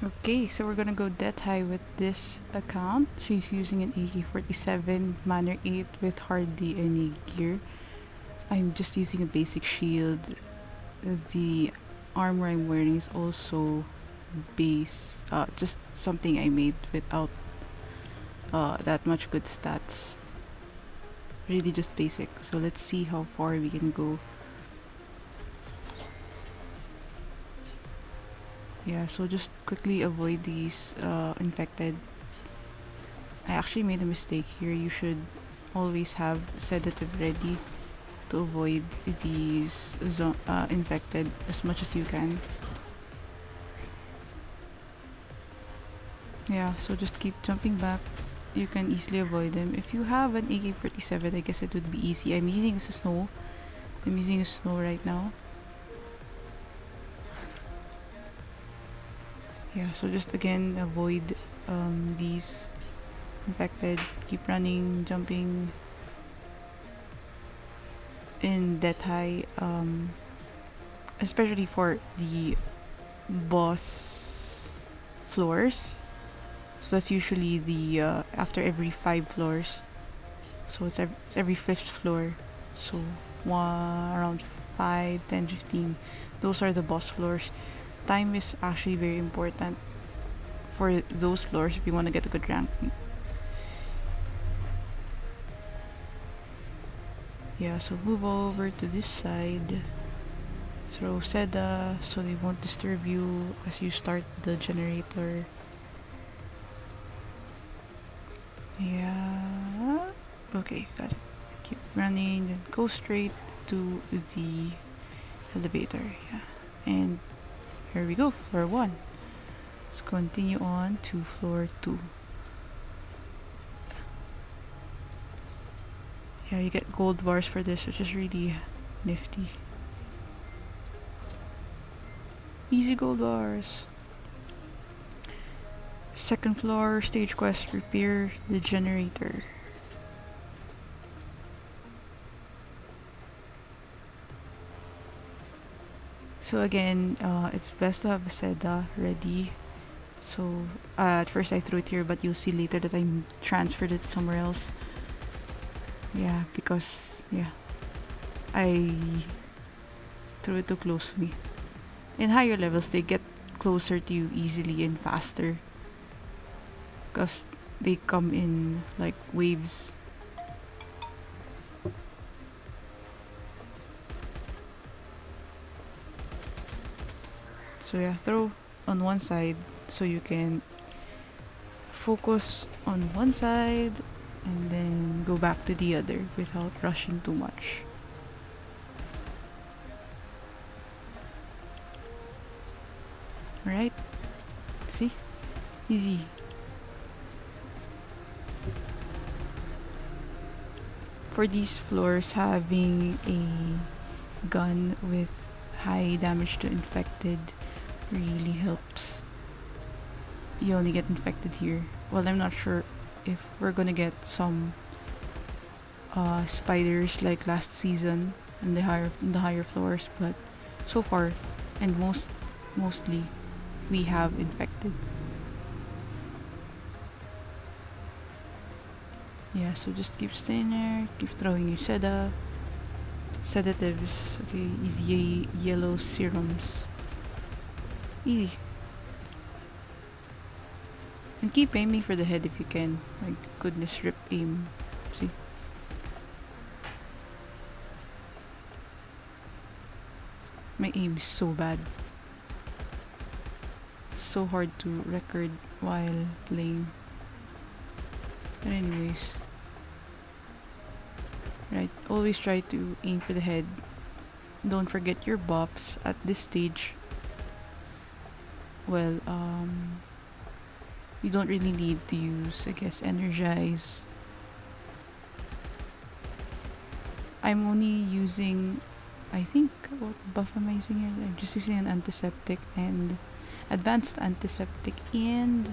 Okay, so we're gonna go death high with this account. She's using an AK-47 Manor 8 with hardly any gear. I'm just using a basic shield. The armor I'm wearing is also base, just something I made without that much good stats. Really just basic. So let's see how far we can go. Yeah, so just quickly avoid these infected. I actually made a mistake here. You should always have sedative ready to avoid these infected as much as you can. Yeah, so just keep jumping back. You can easily avoid them. If you have an AK-47, I guess it would be easy. I'm using a snow. I'm using a snow right now. Yeah, so just again avoid these infected. Keep running, jumping in that high, especially for the boss floors. So that's usually the after every 5 floors. So it's every fifth floor. So around 5, 10, 15. Those are the boss floors. Time is actually very important for those floors if you want to get a good rank. Yeah, so move over to this side. Throw Seda so they won't disturb you as you start the generator. Yeah. Okay, got it. Keep running, then go straight to the elevator. Yeah. And here we go, floor 1. Let's continue on to floor 2. Yeah, you get gold bars for this, which is really nifty. Easy gold bars. Second floor, stage quest, repair the generator. So again, it's best to have a Seda ready. So at first I threw it here, but you'll see later that I transferred it somewhere else. Yeah, because yeah, I threw it too close to me. In higher levels, they get closer to you easily and faster because they come in like waves. So yeah, throw on one side so you can focus on one side and then go back to the other without rushing too much. Alright? See? Easy. For these floors, having a gun with high damage to infected really helps. You only get infected here. Well, I'm not sure if we're gonna get some spiders like last season in the higher floors, but so far and mostly we have infected. Yeah, so just keep staying there, keep throwing your sedatives, okay, easy yellow serums. Easy. And keep aiming for the head if you can. My goodness, rip aim. See? My aim is so bad. It's so hard to record while playing. But anyways. Right, always try to aim for the head. Don't forget your buffs at this stage. Well, you don't really need to use, I guess, energize. I'm only using, I think, what buff am I using here? I'm just using an antiseptic and advanced antiseptic and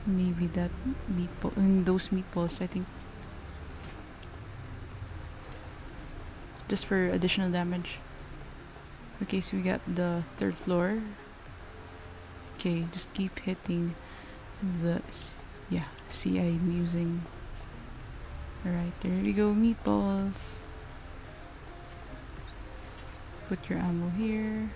maybe that meatball, and those meatballs, I think, just for additional damage. Okay, so we got the third floor. Okay, just keep hitting the, yeah, see, I'm using, alright, there we go, meatballs. Put your ammo here.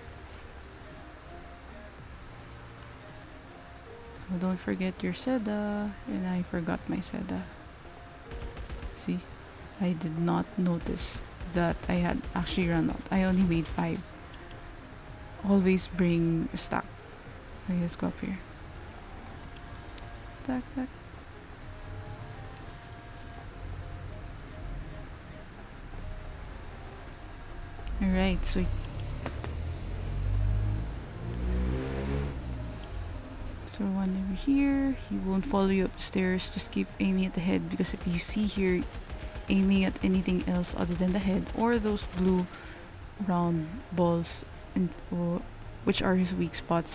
Oh, don't forget your seda, and I forgot my seda. See, I did not notice that I had actually run out. I only made 5. Always bring a stack. Okay, let's go up here. Stack, stack. Alright, so one over here. He won't follow you up the stairs. Just keep aiming at the head, because if you see here aiming at anything else other than the head or those blue round balls, and which are his weak spots,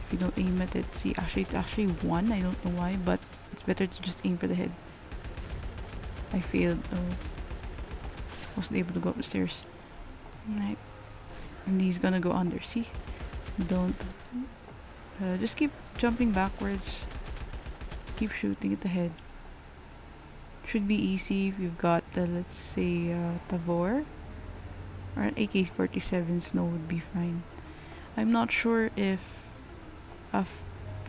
if you don't aim at it, see, actually it's actually 1. I don't know why, but it's better to just aim for the head. I failed. Oh, wasn't able to go up the stairs. Right, and he's gonna go under. See, don't just keep jumping backwards, keep shooting at the head. Should be easy if you've got the, let's say, Tavor or an AK-47. Snow would be fine. I'm not sure if a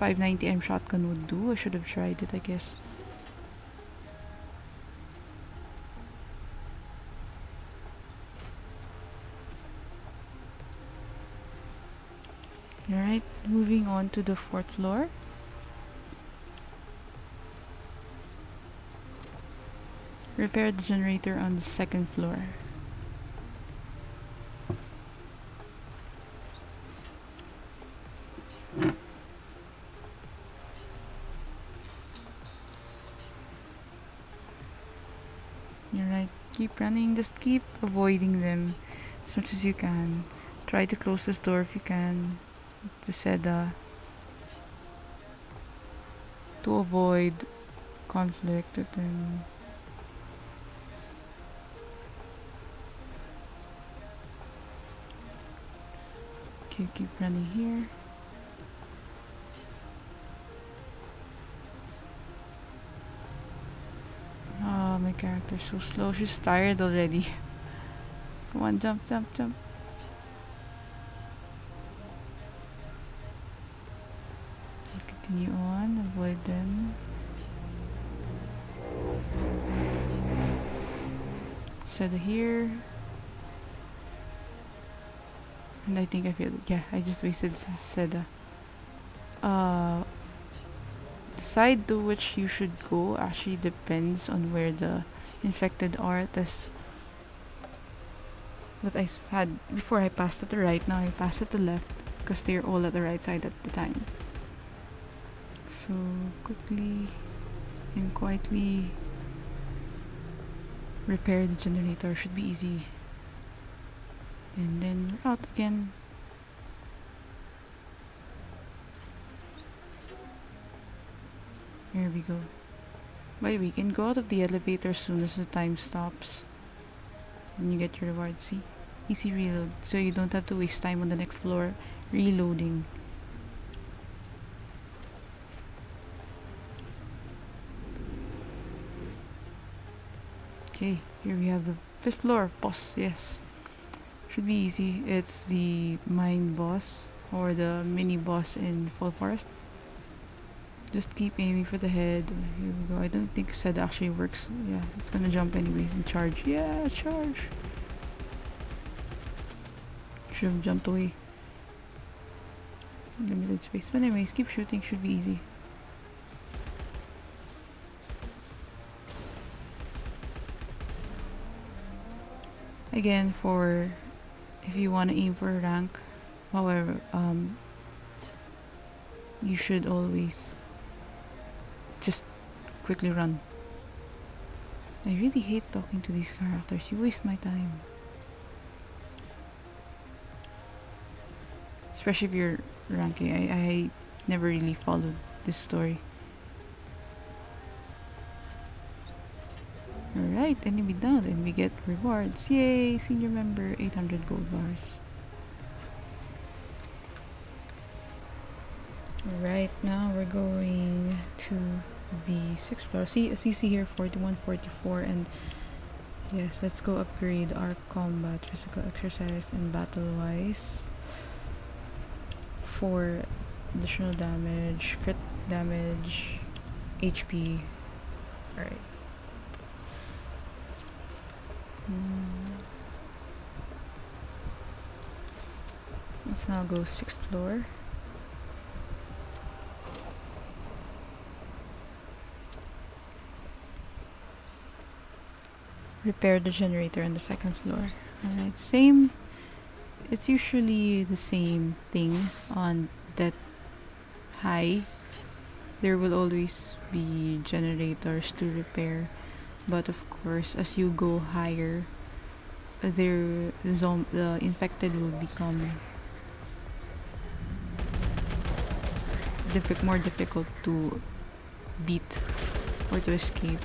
590M shotgun would do. I should have tried it, I guess. Alright, moving on to the 4th floor. Repair the generator on the 2nd floor. Alright, keep running, just keep avoiding them as much as you can. Try to close this door if you can, to Seda, to avoid conflict with them. Okay, keep running here. Oh, my character's so slow. She's tired already. Come on, jump, jump, jump. Continue on, avoid them. Seda here. And I think I failed it. Yeah, I just wasted Seda. The side to which you should go actually depends on where the infected are. But I had before, I passed at the right, now I pass at the left because they're all at the right side at the time. So quickly and quietly repair the generator. Should be easy. And then we're out again. Here we go. By the way, you can go out of the elevator as soon as the time stops. And you get your reward. See? Easy reload. So you don't have to waste time on the next floor reloading. Okay, here we have the 5th floor boss. Yes. Should be easy. It's the mine boss or the mini boss in Fall Forest. Just keep aiming for the head. Here we go. I don't think SED actually works. Yeah, it's gonna jump anyway and charge. Yeah, charge. Should have jumped away. Limited space. But anyways, keep shooting. Should be easy. Again, for if you want to aim for a rank, however, you should always just quickly run. I really hate talking to these characters. You waste my time. Especially if you're ranking. I never really followed this story. Alright. Alright, enemy down, and we get rewards. Yay! Senior member, 800 gold bars. Right now we're going to the 6th floor. See, as you see here, 41, 44, and yes, let's go upgrade our combat, physical exercise, and battle-wise for additional damage, crit damage, HP. Alright. Let's now go 6th floor. Repair the generator on the 2nd floor. Alright, same. It's usually the same thing on that high. There will always be generators to repair, but of course, as you go higher, the infected will become more difficult to beat or to escape.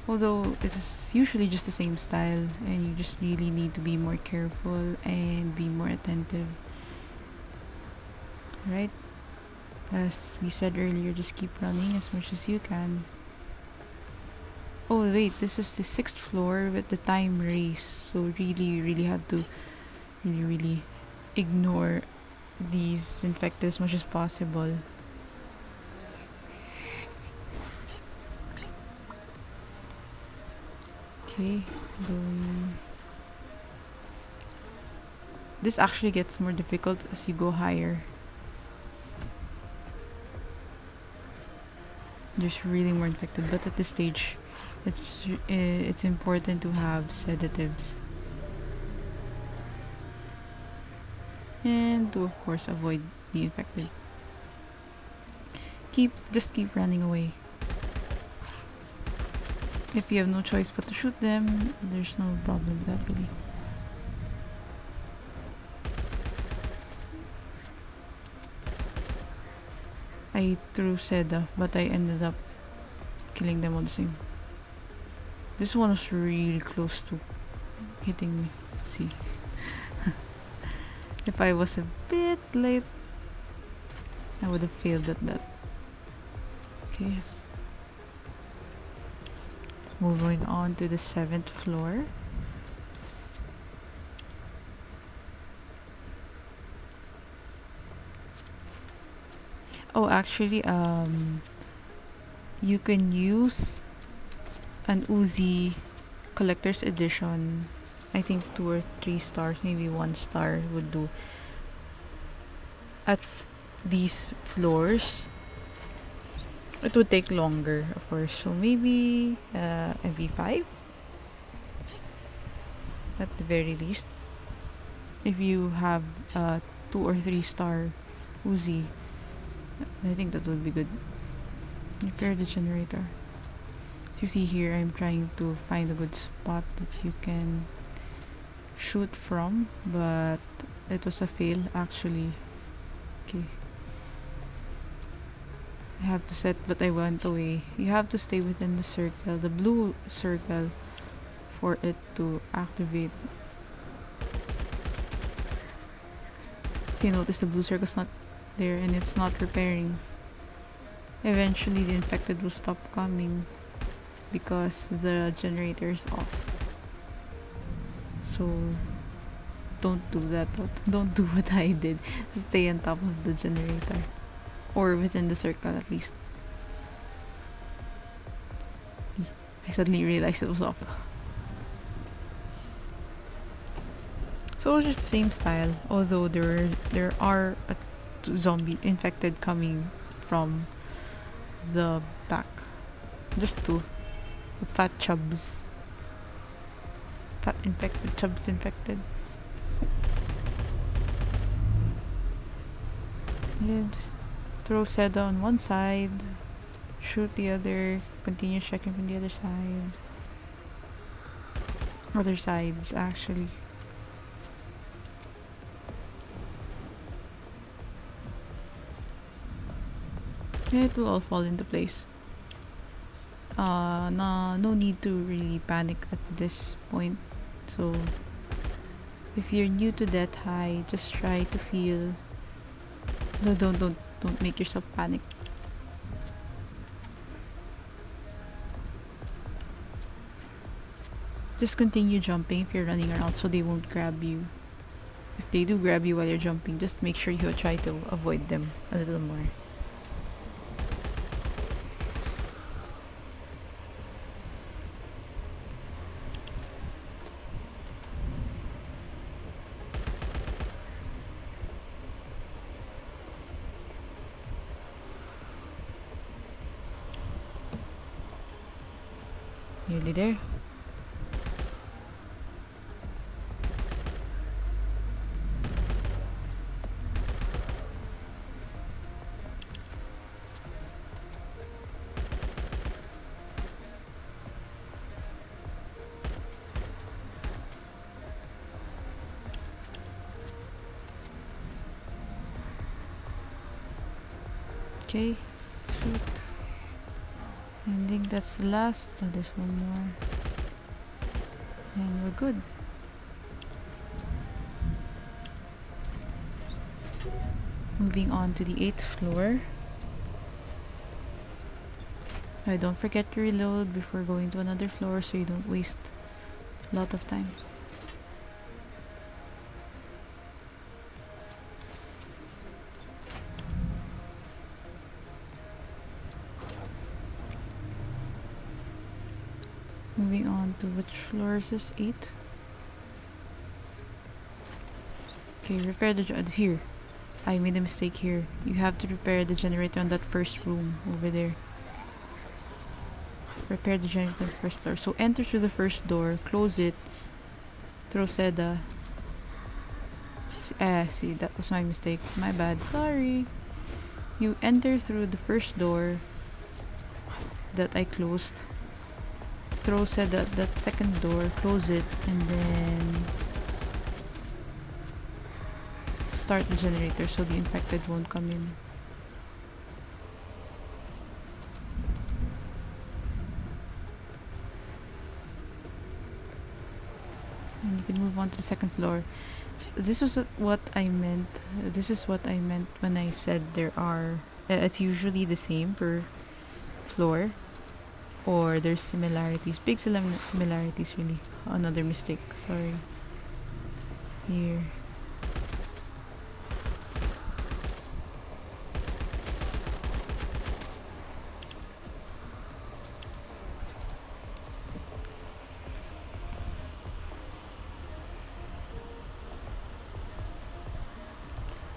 Although it is usually just the same style, and you just really need to be more careful and be more attentive. Right? As we said earlier, just keep running as much as you can. Oh wait, this is the 6th floor with the time race, so really have to really ignore these infected as much as possible. Okay, this actually gets more difficult as you go higher. There's really more infected, but at this stage it's important to have sedatives and to of course avoid the infected. Just keep running away. If you have no choice but to shoot them, there's no problem with that really. I threw Seda, but I ended up killing them all the same. This one was really close to hitting me. See. If I was a bit late, I would have failed at that. Okay, yes. Moving on to the 7th floor. Oh, actually, you can use an Uzi collector's edition. I think 2 or 3 stars, maybe 1 star would do. At these floors, it would take longer, of course. So maybe MV5 at the very least. If you have 2 or 3 star Uzi, I think that would be good. Repair the generator. As you see here, I'm trying to find a good spot that you can shoot from, but it was a fail actually. Okay. I have to set, but I went away. You have to stay within the circle, the blue circle, for it to activate. So you notice the blue circle's not there and it's not repairing. Eventually the infected will stop coming because the generator is off. So don't do that. Don't do what I did. Stay on top of the generator, or within the circle at least. I suddenly realized it was off. So it's just the same style, although there are a zombie infected coming from the back. Just 2 fat chubs. Fat infected, chubs infected. And throw Seda on one side, shoot the other, continue checking from the other side. Other sides actually. It will all fall into place. no need to really panic at this point. So if you're new to that high, just try to feel. No, don't make yourself panic. Just continue jumping if you're running around so they won't grab you. If they do grab you while you're jumping, just make sure you try to avoid them a little more. Nearly there. Okay, shoot. I think that's the last. Oh, there's one more. And we're good. Moving on to the 8th floor. Don't forget to reload before going to another floor so you don't waste a lot of time. Moving on to which floor is this? 8? Okay, repair the here. I made a mistake here. You have to repair the generator on that first room over there. Repair the generator on the first floor. So enter through the first door, close it, throw Seda. See, that was my mistake. My bad. Sorry. You enter through the first door that I closed. Throw Seda at that second door, close it, and then start the generator so the infected won't come in. And we can move on to the second floor. This was what I meant. This is what I meant when I said there are. It's usually the same per floor, or there's similarities. Big similarities, really. Another mistake. Sorry. Here.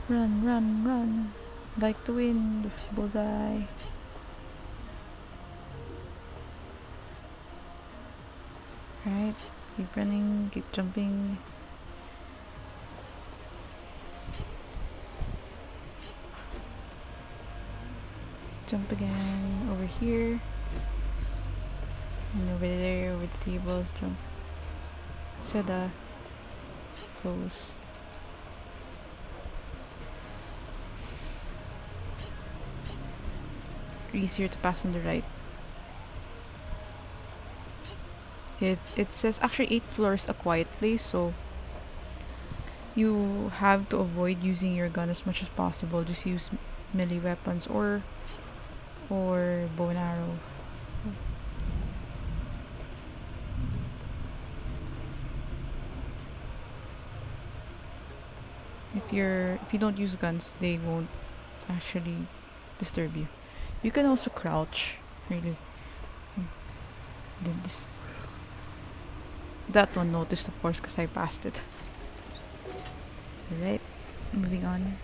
Run, run, run. Like the wind. Bullseye. Right. Keep running. Keep jumping. Jump again. Over here. And over there. Over the tables. Jump. Seda. Close. Easier to pass on the right. It says actually 8 floors a quiet place, so you have to avoid using your gun as much as possible. Just use melee weapons or bow and arrow. If you don't use guns, they won't actually disturb you. You can also crouch, really. Then that one noticed, of course, because I passed it. Alright, moving on.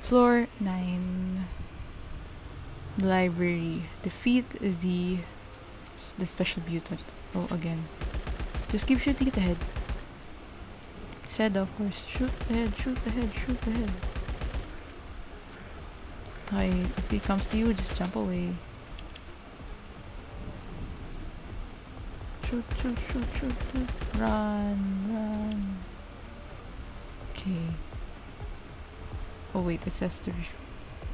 Floor 9. Library. Defeat the special mutant. Oh, again. Just keep shooting at the head. Said, of course, shoot the head, shoot the head, shoot the head. If he comes to you, just jump away. Shoot, shoot, shoot, shoot, shoot. Run, run. Okay. Oh wait, it says to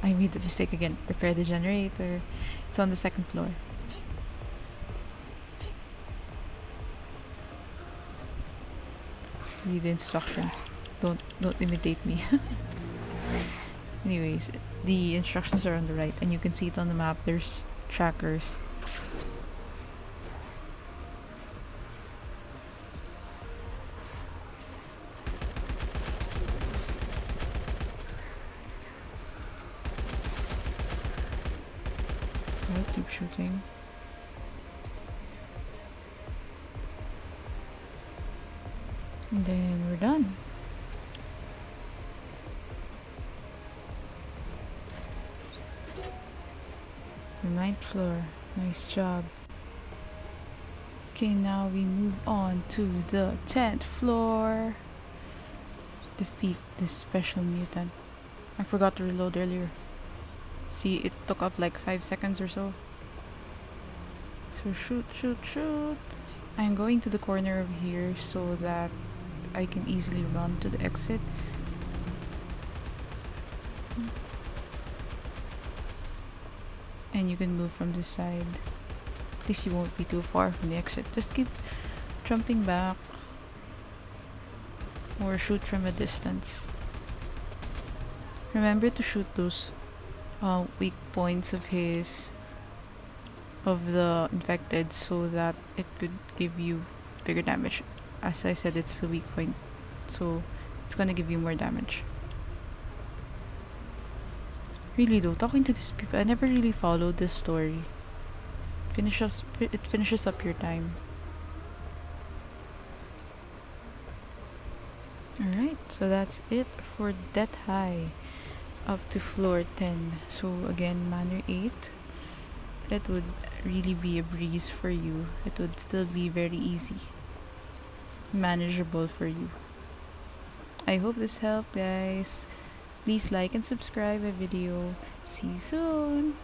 I made the mistake again. Repair the generator. It's on the second floor. Read the instructions. Don't imitate me. Anyways, the instructions are on the right and you can see it on the map. There's trackers. I'll keep shooting. And then we're done. The 9th floor. Nice job. Okay, now we move on to the 10th floor. Defeat this special mutant. I forgot to reload earlier. See, it took up like 5 seconds or so. So shoot, shoot, shoot. I'm going to the corner over here so that I can easily run to the exit. And you can move from this side. At least you won't be too far from the exit. Just keep jumping back or shoot from a distance. Remember to shoot those weak points of the infected so that it could give you bigger damage. As I said, it's a weak point, so it's gonna give you more damage. Really though, talking to these people, I never really followed this story. It finishes up your time. Alright, so that's it for Death High up to floor 10. So again, Manor 8. It would really be a breeze for you. It would still be very easy. Manageable for you. I hope this helped, guys. Please like and subscribe my video. See you soon.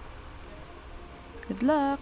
Good luck.